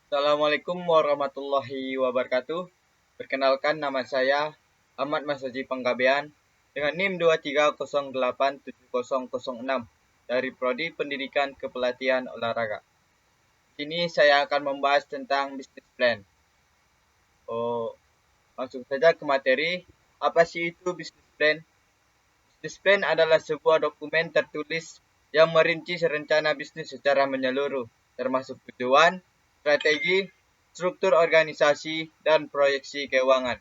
Assalamualaikum warahmatullahi wabarakatuh. Perkenalkan, nama saya Ahmad Masaji Panggabean dengan NIM 23087006 dari Prodi Pendidikan Kepelatihan Olahraga. Kini saya akan membahas tentang business plan. Oh, Langsung saja ke materi. Apa sih itu business plan? Business plan adalah sebuah dokumen tertulis yang merinci rencana bisnis secara menyeluruh, termasuk tujuan, strategi, struktur organisasi, dan proyeksi keuangan.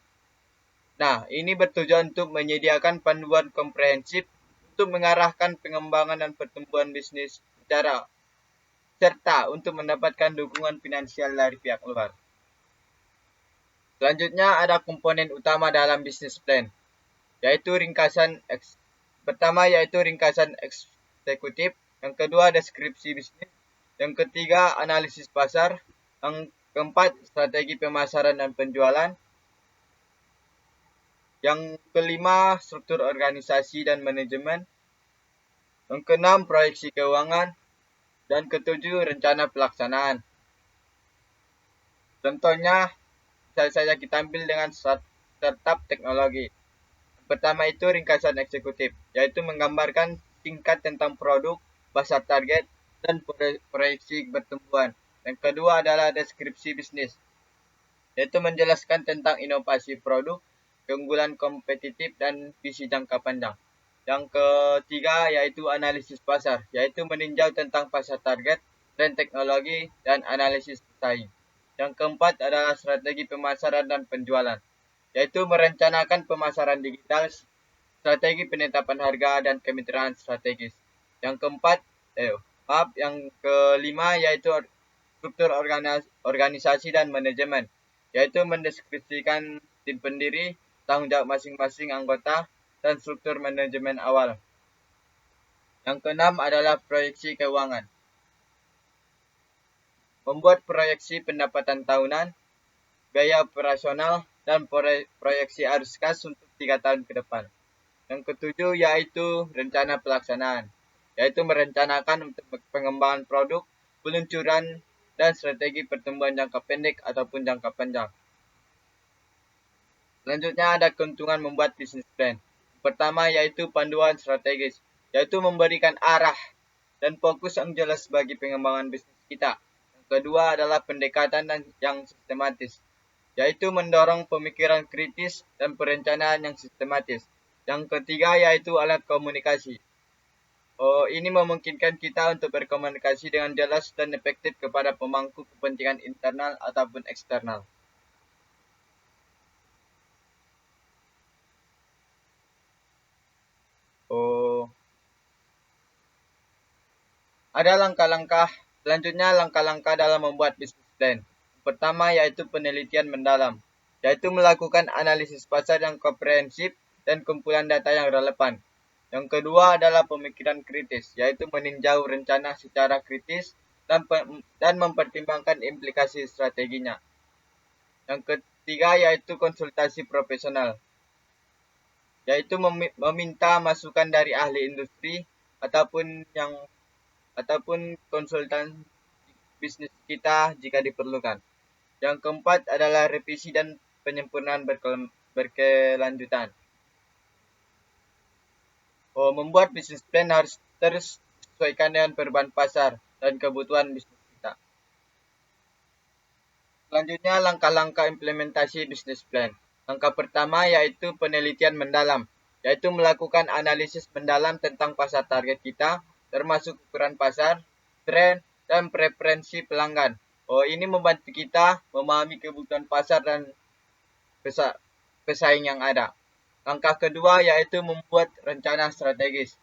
Nah, ini bertujuan untuk menyediakan panduan komprehensif untuk mengarahkan pengembangan dan pertumbuhan bisnis secara serta untuk mendapatkan dukungan finansial dari pihak luar. Selanjutnya ada komponen utama dalam business plan, yaitu pertama yaitu ringkasan eksekutif, yang kedua deskripsi bisnis, yang ketiga analisis pasar, yang keempat strategi pemasaran dan penjualan, yang kelima struktur organisasi dan manajemen, yang keenam proyeksi keuangan, dan ketujuh rencana pelaksanaan. Contohnya saya kita ambil dengan startup teknologi. Pertama itu ringkasan eksekutif, yaitu menggambarkan singkat tentang produk, pasar target, dan proyeksi pertumbuhan. Yang kedua adalah deskripsi bisnis, yaitu menjelaskan tentang inovasi produk, keunggulan kompetitif, dan visi jangka panjang. Yang ketiga yaitu analisis pasar, yaitu meninjau tentang pasar target, tren teknologi, dan analisis pesaing. Yang keempat adalah strategi pemasaran dan penjualan, yaitu merencanakan pemasaran digital, strategi penetapan harga, dan kemitraan strategis. Yang yang kelima yaitu struktur organisasi dan manajemen, yaitu mendeskripsikan tim pendiri, tanggung jawab masing-masing anggota, dan struktur manajemen awal. Yang keenam adalah proyeksi keuangan. Membuat proyeksi pendapatan tahunan, biaya operasional, dan proyeksi arus kas untuk 3 tahun ke depan. Yang ketujuh yaitu rencana pelaksanaan, yaitu merencanakan untuk pengembangan produk, peluncuran, dan strategi pertumbuhan jangka pendek ataupun jangka panjang. Selanjutnya ada keuntungan membuat business plan. Pertama yaitu panduan strategis, yaitu memberikan arah dan fokus yang jelas bagi pengembangan bisnis kita. Yang kedua adalah pendekatan yang sistematis, yaitu mendorong pemikiran kritis dan perencanaan yang sistematis. Yang ketiga yaitu alat komunikasi. Ini memungkinkan kita untuk berkomunikasi dengan jelas dan efektif kepada pemangku kepentingan internal ataupun eksternal. Ada langkah-langkah dalam membuat business plan. Pertama yaitu penelitian mendalam, yaitu melakukan analisis pasar yang komprehensif dan kumpulan data yang relevan. Yang kedua adalah pemikiran kritis, yaitu meninjau rencana secara kritis dan mempertimbangkan implikasi strateginya. Yang ketiga yaitu konsultasi profesional, yaitu meminta masukan dari ahli industri ataupun konsultan bisnis kita jika diperlukan. Yang keempat adalah revisi dan penyempurnaan berkelanjutan. Membuat bisnis plan harus terus disesuaikan dengan perubahan pasar dan kebutuhan bisnis kita. Selanjutnya langkah-langkah implementasi bisnis plan. Langkah pertama yaitu penelitian mendalam, yaitu melakukan analisis mendalam tentang pasar target kita, termasuk ukuran pasar, tren, dan preferensi pelanggan. Ini membantu kita memahami kebutuhan pasar dan pesaing yang ada. Langkah kedua yaitu membuat rencana strategis,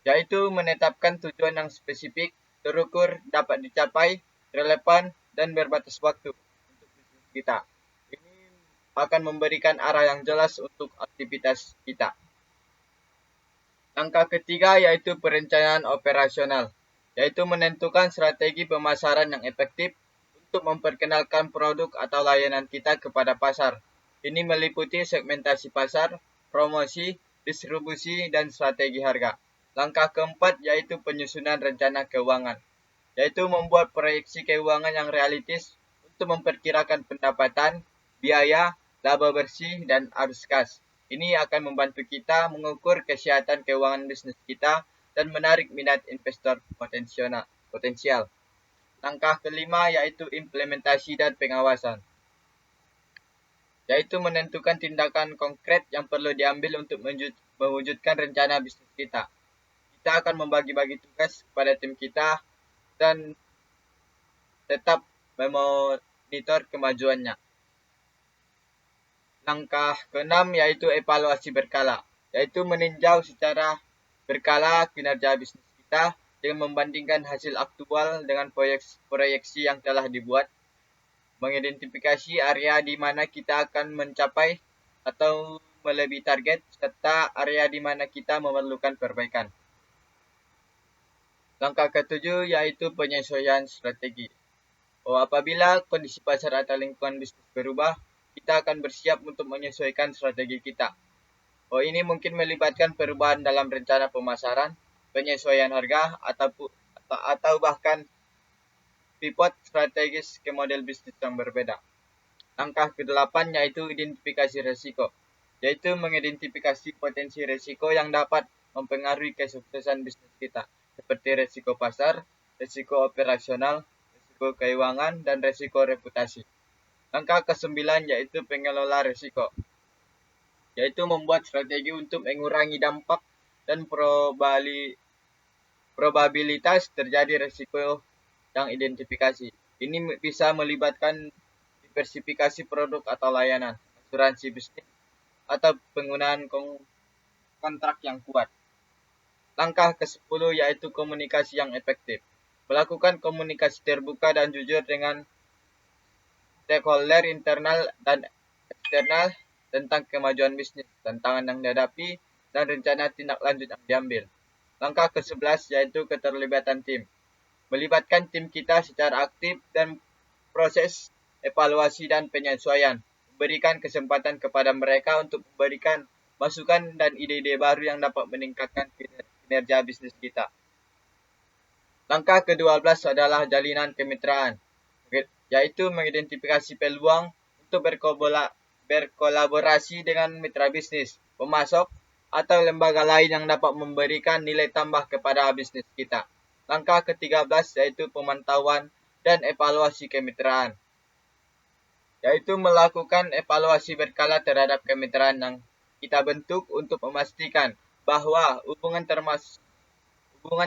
yaitu menetapkan tujuan yang spesifik, terukur, dapat dicapai, relevan, dan berbatas waktu untuk bisnis kita. Ini akan memberikan arah yang jelas untuk aktivitas kita. Langkah ketiga yaitu perencanaan operasional, yaitu menentukan strategi pemasaran yang efektif untuk memperkenalkan produk atau layanan kita kepada pasar. Ini meliputi segmentasi pasar, promosi, distribusi, dan strategi harga. Langkah keempat yaitu penyusunan rencana keuangan, yaitu membuat proyeksi keuangan yang realistis untuk memperkirakan pendapatan, biaya, laba bersih, dan arus kas. Ini akan membantu kita mengukur kesehatan keuangan bisnis kita dan menarik minat investor potensial. Langkah kelima yaitu implementasi dan pengawasan, yaitu menentukan tindakan konkret yang perlu diambil untuk mewujudkan rencana bisnis kita. Kita akan membagi-bagi tugas kepada tim kita dan tetap memonitor kemajuannya. Langkah keenam yaitu evaluasi berkala, yaitu meninjau secara berkala kinerja bisnis kita dengan membandingkan hasil aktual dengan proyeksi yang telah dibuat, mengidentifikasi area di mana kita akan mencapai atau melebihi target, serta area di mana kita memerlukan perbaikan. Langkah ketujuh yaitu penyesuaian strategi. Apabila kondisi pasar atau lingkungan bisnis berubah, kita akan bersiap untuk menyesuaikan strategi kita. Ini mungkin melibatkan perubahan dalam rencana pemasaran, penyesuaian harga, atau bahkan pivot strategis ke model bisnis yang berbeda. Langkah ke-8 yaitu identifikasi risiko, yaitu mengidentifikasi potensi risiko yang dapat mempengaruhi kesuksesan bisnis kita, seperti risiko pasar, risiko operasional, risiko keuangan, dan risiko reputasi. Langkah ke-9 yaitu pengelola risiko, yaitu membuat strategi untuk mengurangi dampak dan probabilitas terjadi risiko yang identifikasi. Ini bisa melibatkan diversifikasi produk atau layanan, asuransi bisnis, atau penggunaan kontrak yang kuat. Langkah ke-10 yaitu komunikasi yang efektif. Melakukan komunikasi terbuka dan jujur dengan stakeholder internal dan eksternal tentang kemajuan bisnis, tantangan yang dihadapi, dan rencana tindak lanjut yang diambil. Langkah ke-11 yaitu keterlibatan tim. Melibatkan tim kita secara aktif dan proses evaluasi dan penyesuaian. Berikan kesempatan kepada mereka untuk memberikan masukan dan ide-ide baru yang dapat meningkatkan kinerja bisnis kita. Langkah ke-12 adalah jalinan kemitraan, yaitu mengidentifikasi peluang untuk berkolaborasi dengan mitra bisnis, pemasok, atau lembaga lain yang dapat memberikan nilai tambah kepada bisnis kita. Langkah ke-13 yaitu pemantauan dan evaluasi kemitraan, yaitu melakukan evaluasi berkala terhadap kemitraan yang kita bentuk untuk memastikan bahwa hubungan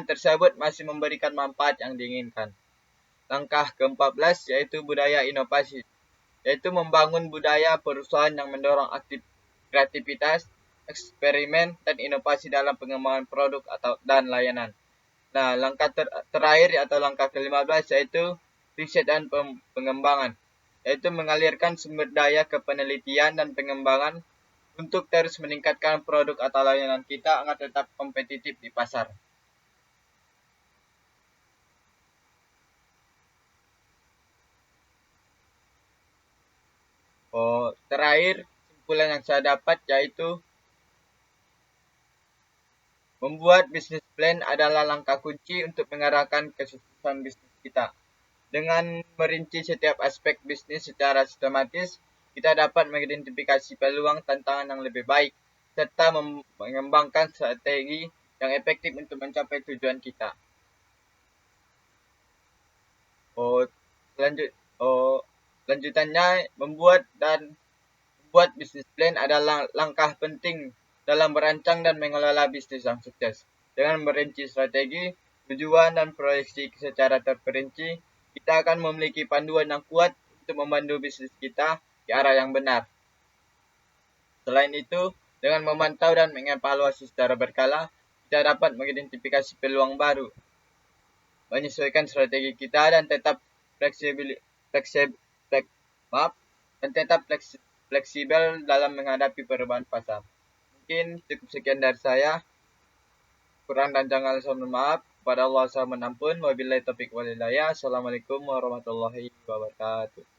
tersebut masih memberikan manfaat yang diinginkan. Langkah ke-14 yaitu budaya inovasi, yaitu membangun budaya perusahaan yang mendorong kreativitas, eksperimen, dan inovasi dalam pengembangan produk dan layanan. Nah, langkah terakhir atau langkah ke-15 yaitu riset dan pengembangan, yaitu mengalirkan sumber daya ke penelitian dan pengembangan untuk terus meningkatkan produk atau layanan kita agar tetap kompetitif di pasar. Terakhir, kesimpulan yang saya dapat yaitu membuat bisnis plan adalah langkah kunci untuk mengarahkan kesuksesan bisnis kita. Dengan merinci setiap aspek bisnis secara sistematis, kita dapat mengidentifikasi peluang tantangan yang lebih baik, serta mengembangkan strategi yang efektif untuk mencapai tujuan kita. Selanjutnya, membuat bisnis plan adalah langkah penting dalam merancang dan mengelola bisnis yang sukses. Dengan merinci strategi, tujuan, dan proyeksi secara terperinci, kita akan memiliki panduan yang kuat untuk membantu bisnis kita di arah yang benar. Selain itu, dengan memantau dan mengevaluasi secara berkala, kita dapat mengidentifikasi peluang baru, menyesuaikan strategi kita, dan tetap fleksibel dalam menghadapi perubahan pasar. Mungkin cukup sekian dari saya. Kurang dan jangan lupa mohon maaf. Kepada Allah saya menampun. Wabillahi taufiq wal hidayah. Assalamualaikum warahmatullahi wabarakatuh.